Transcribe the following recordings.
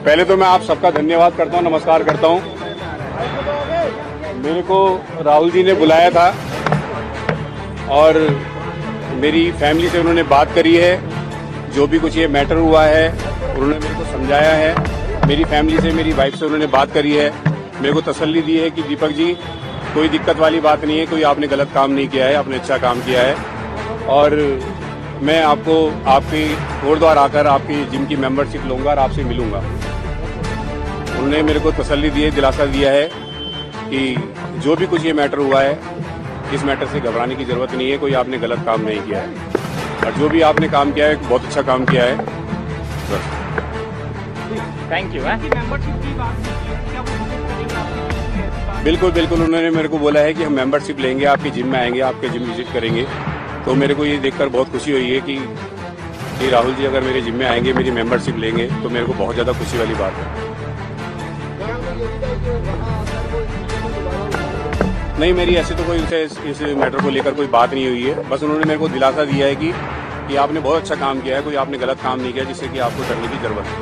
पहले तो मैं आप सबका धन्यवाद करता हूँ, नमस्कार करता हूँ। मेरे को राहुल जी ने बुलाया था और मेरी फैमिली से उन्होंने बात करी है। जो भी कुछ ये मैटर हुआ है उन्होंने मेरे को समझाया है। मेरी फैमिली से, मेरी वाइफ से उन्होंने बात करी है, मेरे को तसल्ली दी है कि दीपक जी कोई दिक्कत वाली बात नहीं है, कोई आपने गलत काम नहीं किया है, आपने अच्छा काम किया है। और मैं आपको आपके गुरुद्वार आकर आपकी जिम की मेंबरशिप लूंगा और आपसे मिलूंगा। उन्होंने मेरे को तसल्ली दी है, दिलासा दिया है कि जो भी कुछ ये मैटर हुआ है इस मैटर से घबराने की जरूरत नहीं है, कोई आपने गलत काम नहीं किया है और जो भी आपने काम किया है बहुत अच्छा काम किया है। बस थैंक यू। बिल्कुल बिल्कुल, उन्होंने मेरे को बोला है कि हम मेंबरशिप लेंगे, आपकी जिम में आएंगे, आपके जिम विजिट करेंगे। तो मेरे को ये देखकर बहुत खुशी हुई है कि राहुल जी अगर मेरे जिम में आएंगे, मेरी मेंबरशिप लेंगे, तो मेरे को बहुत ज़्यादा खुशी वाली बात है। नहीं, मेरी ऐसे तो कोई उनसे इस मैटर को लेकर कोई बात नहीं हुई है। बस उन्होंने मेरे को दिलासा दिया है कि आपने बहुत अच्छा काम किया है, कोई आपने गलत काम नहीं किया जिससे कि आपको डरने की जरूरत है।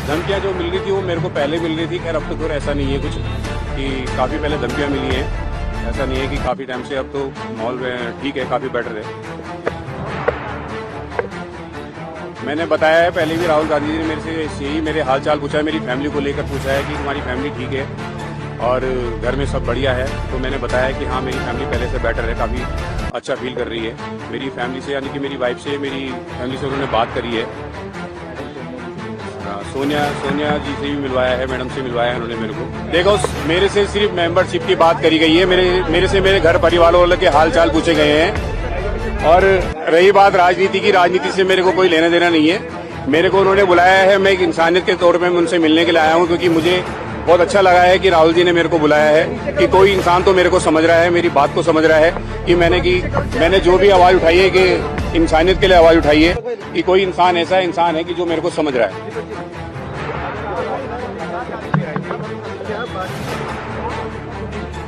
धमकियाँ जो मिल रही थी वो मेरे को पहले मिल रही थी, खैर अब तो फिर ऐसा नहीं है कुछ कि काफ़ी पहले धमकियाँ मिली हैं। ऐसा नहीं है कि काफ़ी टाइम से, अब तो माहौल ठीक है, काफ़ी बेटर है। मैंने बताया है पहले भी, राहुल गांधी जी ने मेरे से यही मेरे हाल चाल पूछा है, मेरी फैमिली को लेकर पूछा है कि तुम्हारी फैमिली ठीक है और घर में सब बढ़िया है। तो मैंने बताया कि हाँ, मेरी फैमिली पहले से बेटर है, काफ़ी अच्छा फील कर रही है। मेरी फैमिली से, यानी कि मेरी वाइफ से, मेरी फैमिली से उन्होंने बात करी है। सोनिया जी से भी मिलवाया है, मैडम से मिलवाया है उन्होंने मेरे को। देखो, मेरे से सिर्फ मेंबरशिप की बात करी गई है, मेरे से मेरे घर परिवार वालों के हाल चाल पूछे गए हैं। और रही बात राजनीति की, राजनीति से मेरे को कोई लेना देना नहीं है। मेरे को उन्होंने बुलाया है, मैं एक इंसानियत के तौर पे मैं उनसे मिलने के लिए आया हूँ, क्योंकि मुझे बहुत अच्छा लगा है कि राहुल जी ने मेरे को बुलाया है कि कोई इंसान तो मेरे को समझ रहा है, मेरी बात को समझ रहा है कि मैंने जो भी आवाज उठाई है कि इंसानियत के लिए आवाज उठाई है, कि कोई इंसान ऐसा इंसान है कि जो मेरे को समझ रहा है।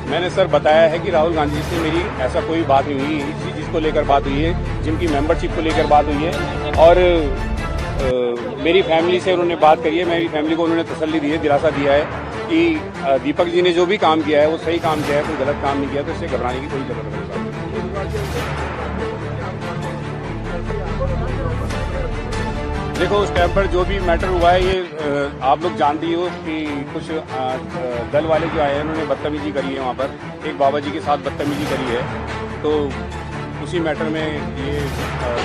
मैंने सर बताया है कि राहुल गांधी जी से मेरी ऐसा कोई बात नहीं हुई, इसी चीज को लेकर बात हुई है, जिनकी मेंबरशिप को लेकर बात हुई है। और मेरी फैमिली से उन्होंने बात करी है, मेरी फैमिली को उन्होंने तसल्ली दी है, दिलासा दिया है कि दीपक जी ने जो भी काम किया है वो सही काम किया है, कोई गलत काम नहीं किया, तो इससे घबराने की कोई जरूरत नहीं। देखो, उस टाइम पर जो भी मैटर हुआ है, ये आप लोग जानते ही हो कि कुछ दल वाले जो आए हैं उन्होंने बदतमीजी करी है वहाँ पर, एक बाबा जी के साथ बदतमीजी करी है। तो उसी मैटर में ये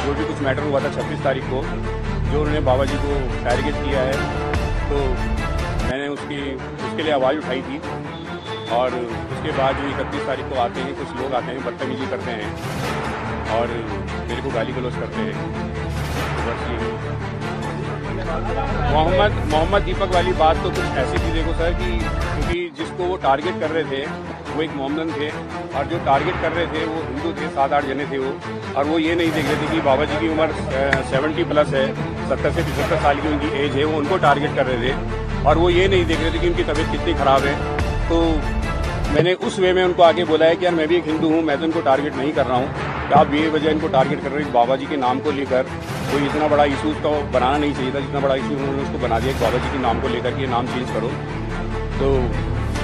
जो भी कुछ मैटर हुआ था 26 तारीख को, जो उन्होंने बाबा जी को टारगेट किया है, तो मैंने उसके लिए आवाज़ उठाई थी। और उसके बाद जो 31 तारीख को आते हैं, कुछ लोग आते हैं, बदतमीजी करते हैं और मेरे को गाली गलौज करते हैं। बस ये मोहम्मद दीपक वाली बात तो कुछ ऐसी थी, देखो सर, कि क्योंकि जिसको वो टारगेट कर रहे थे वो एक मोहम्मदन थे, और जो टारगेट कर रहे थे वो हिंदू थे, 7-8 जने थे वो। और वो ये नहीं देख रहे थे कि बाबा जी की उम्र 70 प्लस है, 70 से 75 साल की उनकी एज है, वो उनको टारगेट कर रहे थे। और वो ये नहीं देख रहे थे कि उनकी तबीयत कितनी ख़राब है। तो मैंने उस वे में उनको आगे बोला है कि यार, मैं भी एक हिंदू हूँ, मैं तो इनको टारगेट नहीं कर रहा हूँ, आप ये वजह इनको टारगेट कर रहे हो बाबा जी के नाम को लेकर। कोई इतना बड़ा इशू उसको बनाना नहीं चाहिए था, जितना बड़ा इशू उन्होंने उसको बना दिया बाबा जी के नाम को लेकर कि ये नाम चेंज करो। तो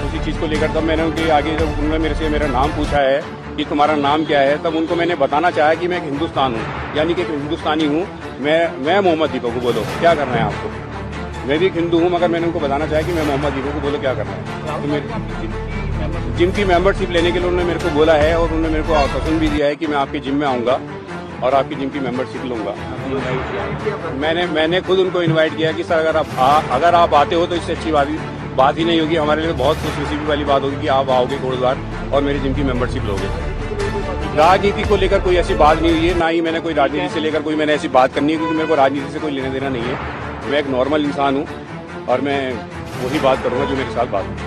उसी चीज़ को लेकर तब मैंने उनके आगे, जब उन्होंने मेरे से मेरा नाम पूछा है कि तुम्हारा नाम क्या है, तब उनको मैंने बताना चाहा कि मैं एक हिंदुस्तान हूँ, यानी कि एक हिंदुस्तानी हूँ। मैं मोहम्मद दीपक को, बोलो क्या करना है आपको। मैं भी एक हिंदू हूँ, मगर मैंने उनको बताना चाहा कि मैं मोहम्मद दीपक को, बोलो क्या करना है। तो मेरी जिम की मेंबरशिप लेने के लिए उन्होंने मेरे को बोला है, और उन्होंने मेरे को आश्वासन भी दिया है कि मैं आपकी जिम में आऊँगा और आपकी जिम की मेंबरशिप लूँगा। मैंने खुद उनको इन्वाइट किया कि सर, अगर आप आते हो तो इससे अच्छी बात ही नहीं होगी, हमारे लिए बहुत खुशनसीबी वाली बात होगी कि आप आओगे गुरुद्वार और मेरी जिम की मेंबरशिप लोगे। राजनीति को लेकर कोई ऐसी बात नहीं हुई है, ना ही मैंने कोई राजनीति से लेकर कोई मैंने ऐसी बात करनी है, क्योंकि मेरे को राजनीति से कोई लेना देना नहीं है। मैं एक नॉर्मल इंसान हूँ और मैं वही बात करूँगा जो मेरे साथ बात